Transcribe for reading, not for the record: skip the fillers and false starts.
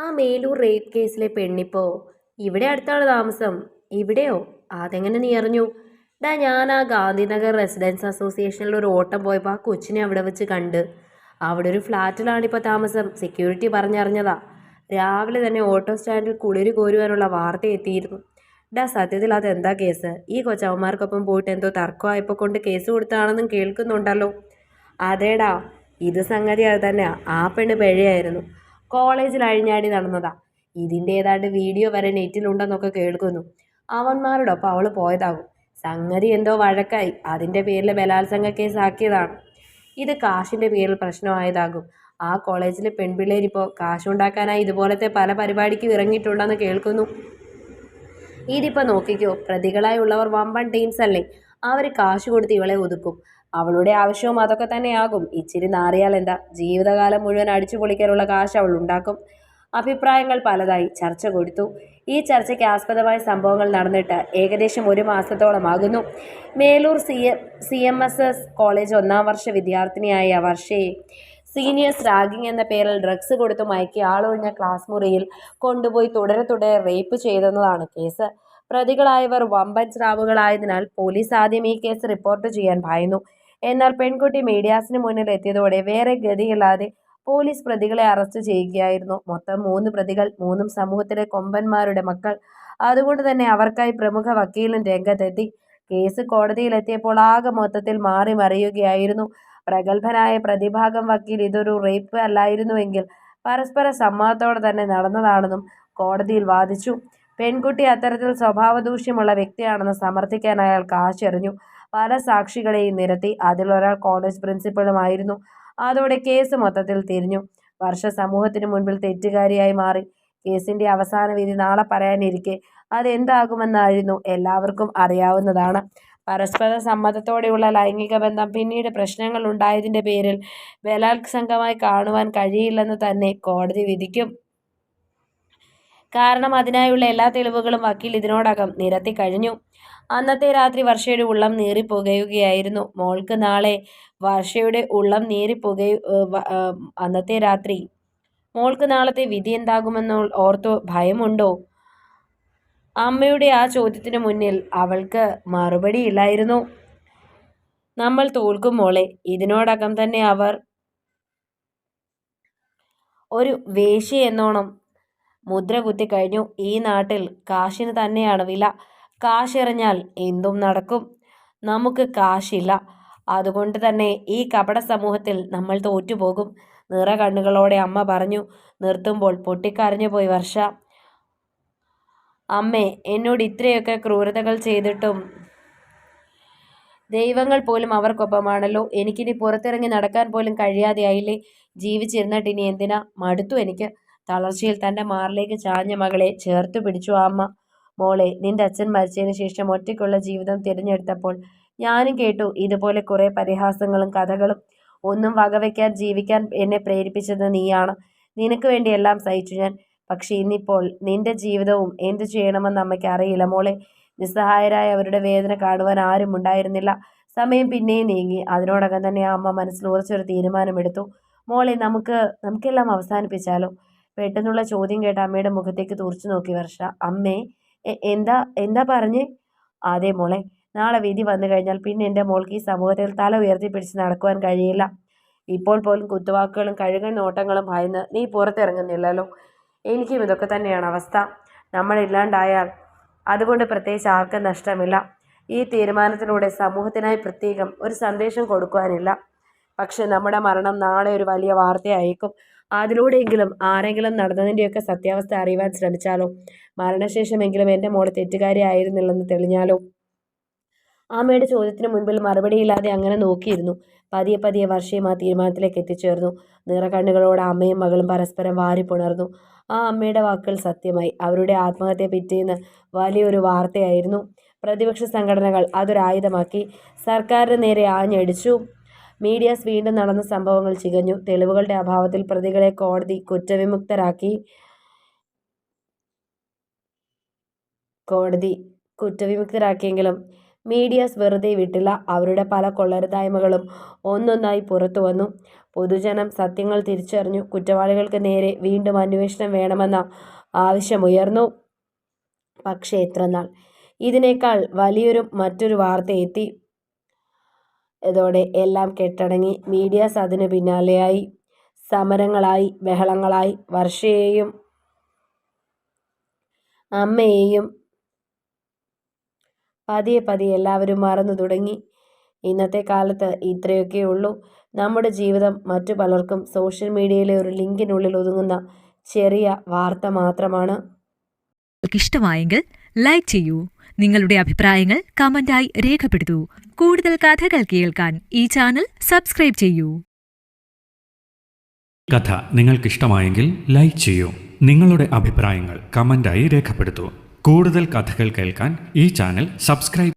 ആ മേലൂർ റേപ്പ് കേസിലെ പെണ്ണിപ്പോ ഇവിടെ അടുത്താണ് താമസം. ഇവിടെയോ? അതെങ്ങനെ നീ അറിഞ്ഞു? ഡാ, ഞാൻ ആ ഗാന്ധിനഗർ റെസിഡൻസ് അസോസിയേഷനിൽ ഒരു ഓട്ടം പോയപ്പോൾ ആ കൊച്ചിനെ അവിടെ വെച്ച് കണ്ട്. അവിടെ ഒരു ഫ്ലാറ്റിലാണിപ്പോൾ താമസം. സെക്യൂരിറ്റി പറഞ്ഞറിഞ്ഞതാ. രാവിലെ തന്നെ ഓട്ടോ സ്റ്റാൻഡിൽ കുളിര് കോരുവാനുള്ള വാർത്ത എത്തിയിരുന്നു. ഡാ, സത്യത്തിൽ അതെന്താ കേസ്? ഈ കൊച്ചവന്മാർക്കൊപ്പം പോയിട്ട് എന്തോ തർക്കമായപ്പോൾ കൊണ്ട് കേസ് കൊടുത്താണെന്നും കേൾക്കുന്നുണ്ടല്ലോ. അതേടാ, ഇത് സംഗതി അത് തന്നെയാ. ആ പെണ്ണ് പിഴയായിരുന്നു. കോളേജിൽ അഴിഞ്ഞാടി നടന്നതാ. ഇതിൻ്റെ ഏതാണ്ട് വീഡിയോ വരെ നെറ്റിലുണ്ടെന്നൊക്കെ കേൾക്കുന്നു. അവന്മാരോടൊപ്പം അവൾ പോയതാകും. സംഗതി എന്തോ വഴക്കായി. അതിൻ്റെ പേരിൽ ബലാത്സംഗ കേസ് ആക്കിയതാണ്. ഇത് കാശിൻ്റെ പേരിൽ പ്രശ്നമായതാകും. ആ കോളേജിലെ പെൺപിള്ളേരിപ്പോൾ കാശുണ്ടാക്കാനായി ഇതുപോലത്തെ പല പരിപാടിക്കും ഇറങ്ങിയിട്ടുണ്ടെന്ന് കേൾക്കുന്നു. ഇതിപ്പോൾ നോക്കിക്കോ, പ്രതികളായി ഉള്ളവർ വമ്പൻ ടീംസ് അല്ലേ. അവർ കാശ് കൊടുത്ത് ഇവളെ ഒതുക്കും. അവളുടെ ആവശ്യവും അതൊക്കെ തന്നെയാകും. ഇച്ചിരി നാറിയാൽ എന്താ, ജീവിതകാലം മുഴുവൻ അടിച്ചു പൊളിക്കാനുള്ള കാശ് അവൾ ഉണ്ടാക്കും. അഭിപ്രായങ്ങൾ പലതായി. ചർച്ച കൊടുത്തു. ഈ ചർച്ചയ്ക്ക് ആസ്പദമായ സംഭവങ്ങൾ നടന്നിട്ട് ഏകദേശം 1 മാസത്തോളമാകുന്നു. മേലൂർ CMSS കോളേജ് 1ാം വർഷ വിദ്യാർത്ഥിനിയായ വർഷയെ സീനിയേഴ്സ് റാഗിംഗ് എന്ന പേരിൽ ഡ്രഗ്സ് കൊടുത്തു മയക്കി ആളൊഴിഞ്ഞ ക്ലാസ് മുറിയിൽ കൊണ്ടുപോയി തുടരെ റേപ്പ് ചെയ്തെന്നതാണ് കേസ്. പ്രതികളായവർ വമ്പൻ സ്രാവുകളായതിനാൽ പോലീസ് ആദ്യം ഈ കേസ് റിപ്പോർട്ട് ചെയ്യാൻ ഭയന്നു. എന്നാൽ പെൺകുട്ടി മീഡിയാസിന് മുന്നിൽ എത്തിയതോടെ വേറെ ഗതിയില്ലാതെ പോലീസ് പ്രതികളെ അറസ്റ്റ് ചെയ്യുകയായിരുന്നു. മൊത്തം 3 പ്രതികൾ, 3ഉം സമൂഹത്തിലെ കൊമ്പന്മാരുടെ മക്കൾ. അതുകൊണ്ട് തന്നെ അവർക്കായി പ്രമുഖ വക്കീലും രംഗത്തെത്തി. കേസ് കോടതിയിലെത്തിയപ്പോൾ ആകെ മൊത്തത്തിൽ മാറി മറിയുകയായിരുന്നു. പ്രഗത്ഭനായ പ്രതിഭാഗം വക്കീൽ ഇതൊരു റേപ്പ് അല്ലായിരുന്നുവെങ്കിൽ പരസ്പര സമ്മതത്തോടെ തന്നെ നടന്നതാണെന്നും കോടതിയിൽ വാദിച്ചു. പെൺകുട്ടി അത്തരത്തിൽ സ്വഭാവദൂഷ്യമുള്ള വ്യക്തിയാണെന്ന് സമർത്ഥിക്കാൻ അയാൾ കാശെറിഞ്ഞു. പല സാക്ഷികളെയും നിരത്തി. അതിലൊരാൾ കോളേജ് പ്രിൻസിപ്പളുമായിരുന്നു. അതോടെ കേസ് മൊത്തത്തിൽ തിരിഞ്ഞു. വർഷ സമൂഹത്തിന് മുൻപിൽ തെറ്റുകാരിയായി മാറി. കേസിന്റെ അവസാന വിധി നാളെ പറയാനിരിക്കെ അതെന്താകുമെന്നായിരുന്നു എല്ലാവർക്കും അറിയാവുന്നതാണ്. പരസ്പര സമ്മതത്തോടെയുള്ള ലൈംഗിക ബന്ധം പിന്നീട് പ്രശ്നങ്ങൾ ഉണ്ടായതിന്റെ പേരിൽ ബലാത്സംഗമായി കാണുവാൻ കഴിയില്ലെന്ന് തന്നെ കോടതി വിധിക്കും. കാരണം അതിനായുള്ള എല്ലാ തെളിവുകളും വക്കീൽ ഇതിനോടകം നിരത്തി കഴിഞ്ഞു. അന്നത്തെ രാത്രി വർഷയുടെ ഉള്ളം നീറിപ്പുകയുകയായിരുന്നു. മോൾക്ക് നാളെ വർഷയുടെ ഉള്ളം അന്നത്തെ രാത്രി മോൾക്ക് നാളത്തെ വിധി എന്താകുമെന്ന് ഓർത്തു ഭയമുണ്ടോ? അമ്മയുടെ ആ ചോദ്യത്തിന് മുന്നിൽ അവൾക്ക് മറുപടിയില്ലായിരുന്നു. നമ്മൾ തോൽക്കും മോളെ. ഇതിനോടകം തന്നെ അവർ ഒരു വേശ്യ എന്നോണം മുദ്ര കുത്തിക്കഴിഞ്ഞു. ഈ നാട്ടിൽ കാശിന് തന്നെയാണ് വില. കാശെറിഞ്ഞാൽ എന്തും നടക്കും. നമുക്ക് കാശില്ല. അതുകൊണ്ട് തന്നെ ഈ കപട സമൂഹത്തിൽ നമ്മൾ തോറ്റുപോകും. നിറകണ്ണുകളോടെ അമ്മ പറഞ്ഞു. നിർത്തുമ്പോൾ പൊട്ടിക്കരഞ്ഞു പോയി വർഷ. അമ്മേ, എന്നോട് ഇത്രയൊക്കെ ക്രൂരതകൾ ചെയ്തിട്ടും ദൈവങ്ങൾ പോലും അവർക്കൊപ്പമാണല്ലോ. എനിക്കിനി പുറത്തിറങ്ങി നടക്കാൻ പോലും കഴിയാതെയായില്ലേ. ജീവിച്ചിരുന്നിട്ട് ഇനി എന്തിനാ? മടുത്തു എനിക്ക്. തളർച്ചയിൽ തൻ്റെ മാറിലേക്ക് ചാഞ്ഞ മകളെ ചേർത്തു പിടിച്ചു ആ അമ്മ. മോളെ, നിന്റെ അച്ഛൻ മരിച്ചതിന് ശേഷം ഒറ്റയ്ക്കുള്ള ജീവിതം തിരഞ്ഞെടുത്തപ്പോൾ ഞാനും കേട്ടു ഇതുപോലെ കുറേ പരിഹാസങ്ങളും കഥകളും. ഒന്നും വകവയ്ക്കാൻ ജീവിക്കാൻ എന്നെ പ്രേരിപ്പിച്ചത് നീയാണ്. നിനക്ക് വേണ്ടി എല്ലാം സഹിച്ചു ഞാൻ. പക്ഷെ ഇന്നിപ്പോൾ നിന്റെ ജീവിതവും എന്തു ചെയ്യണമെന്ന് അമ്മയ്ക്ക് അറിയില്ല മോളെ. നിസ്സഹായരായ അവരുടെ വേദന കാണുവാൻ ആരും ഉണ്ടായിരുന്നില്ല. സമയം പിന്നെയും നീങ്ങി. അതിനോടകം തന്നെ ആ അമ്മ മനസ്സിൽ ഉറച്ചൊരു തീരുമാനമെടുത്തു. മോളെ, നമുക്കെല്ലാം അവസാനിപ്പിച്ചാലോ? പെട്ടെന്നുള്ള ചോദ്യം കേട്ട അമ്മയുടെ മുഖത്തേക്ക് തുറച്ചു നോക്കി വർഷ. അമ്മേ, എന്താ പറഞ്ഞേ? അതെ മോളെ, നാളെ വിധി വന്നു കഴിഞ്ഞാൽ പിന്നെ എൻ്റെ മോൾക്ക് ഈ സമൂഹത്തിൽ തല ഉയർത്തിപ്പിടിച്ച് നടക്കുവാൻ കഴിയില്ല. ഇപ്പോൾ പോലും കുത്തുവാക്കുകളും കഴുകൻ നോട്ടങ്ങളും ഭയന്ന് നീ പുറത്തിറങ്ങുന്നില്ലല്ലോ. എനിക്കും ഇതൊക്കെ തന്നെയാണ് അവസ്ഥ. നമ്മളില്ലാണ്ടായാൽ അതുകൊണ്ട് പ്രത്യേകിച്ച് ആർക്കും നഷ്ടമില്ല. ഈ തീരുമാനത്തിലൂടെ സമൂഹത്തിനായി പ്രത്യേകം ഒരു സന്ദേശം കൊടുക്കുവാനില്ല. പക്ഷെ നമ്മുടെ മരണം നാളെ ഒരു വലിയ വാർത്തയായേക്കും. അതിലൂടെയെങ്കിലും ആരെങ്കിലും നടന്നതിൻ്റെയൊക്കെ സത്യാവസ്ഥ അറിയുവാൻ ശ്രമിച്ചാലോ? മരണശേഷമെങ്കിലും എൻ്റെ മോള് തെറ്റുകാരി ആയിരുന്നില്ലെന്ന് തെളിഞ്ഞാലോ? അമ്മയുടെ ചോദ്യത്തിന് മുൻപിൽ മറുപടിയില്ലാതെ അങ്ങനെ നോക്കിയിരുന്നു. പതിയെ വർഷയും ആ തീരുമാനത്തിലേക്ക് എത്തിച്ചേർന്നു. നിറകണ്ണുകളോടെ അമ്മയും മകളും പരസ്പരം വാരിപ്പുണർന്നു. ആ അമ്മയുടെ വാക്കുകൾ സത്യമായി. അവരുടെ ആത്മഹത്യ പിറ്റേന്ന് വലിയൊരു വാർത്തയായിരുന്നു. പ്രതിപക്ഷ സംഘടനകൾ അതൊരായുധമാക്കി. സർക്കാരിന് നേരെ ആഞ്ഞടിച്ചു. മീഡിയാസ് വീണ്ടും നടന്ന സംഭവങ്ങൾ ചികഞ്ഞു. തെളിവുകളുടെ അഭാവത്തിൽ പ്രതികളെ കോടതി കുറ്റവിമുക്തരാക്കിയെങ്കിലും മീഡിയാസ് വെറുതെ വിട്ടില്ല. അവരുടെ പല കൊള്ളരുതായ്മകളും ഒന്നൊന്നായി പുറത്തു വന്നു. പൊതുജനം സത്യങ്ങൾ തിരിച്ചറിഞ്ഞു. കുറ്റവാളികൾക്ക് നേരെ വീണ്ടും അന്വേഷണം വേണമെന്ന ആവശ്യമുയർന്നു. പക്ഷേ എത്രനാൾ? ഇതിനേക്കാൾ വലിയൊരു മറ്റൊരു വാർത്ത എത്തി. ഇതോടെ എല്ലാം കെട്ടടങ്ങി. മീഡിയാസ് അതിന് പിന്നാലെയായി. സമരങ്ങളായി, ബഹളങ്ങളായി. വർഷയെയും അമ്മയെയും പതിയെ പതിയെ എല്ലാവരും മറന്നു തുടങ്ങി. ഇന്നത്തെ കാലത്ത് ഇത്രയൊക്കെ ഉള്ളൂ. നമ്മുടെ ജീവിതം മറ്റു പലർക്കും സോഷ്യൽ മീഡിയയിലെ ഒരു ലിങ്കിനുള്ളിൽ ഒതുങ്ങുന്ന ചെറിയ വാർത്ത മാത്രമാണ്. ഇഷ്ടമായെങ്കിൽ ലൈക്ക് ചെയ്യൂ. നിങ്ങളുടെ അഭിപ്രായങ്ങൾ കമന്റായി രേഖപ്പെടുത്തൂ. കൂടുതൽ കഥകൾ കേൾക്കാൻ ഈ ചാനൽ സബ്സ്ക്രൈബ് ചെയ്യൂ. കഥ നിങ്ങൾക്കിഷ്ടമായെങ്കിൽ ലൈക്ക് ചെയ്യൂ. നിങ്ങളുടെ അഭിപ്രായങ്ങൾ കമന്റായി രേഖപ്പെടുത്തൂ. കൂടുതൽ കഥകൾ കേൾക്കാൻ ഈ ചാനൽ സബ്സ്ക്രൈബ്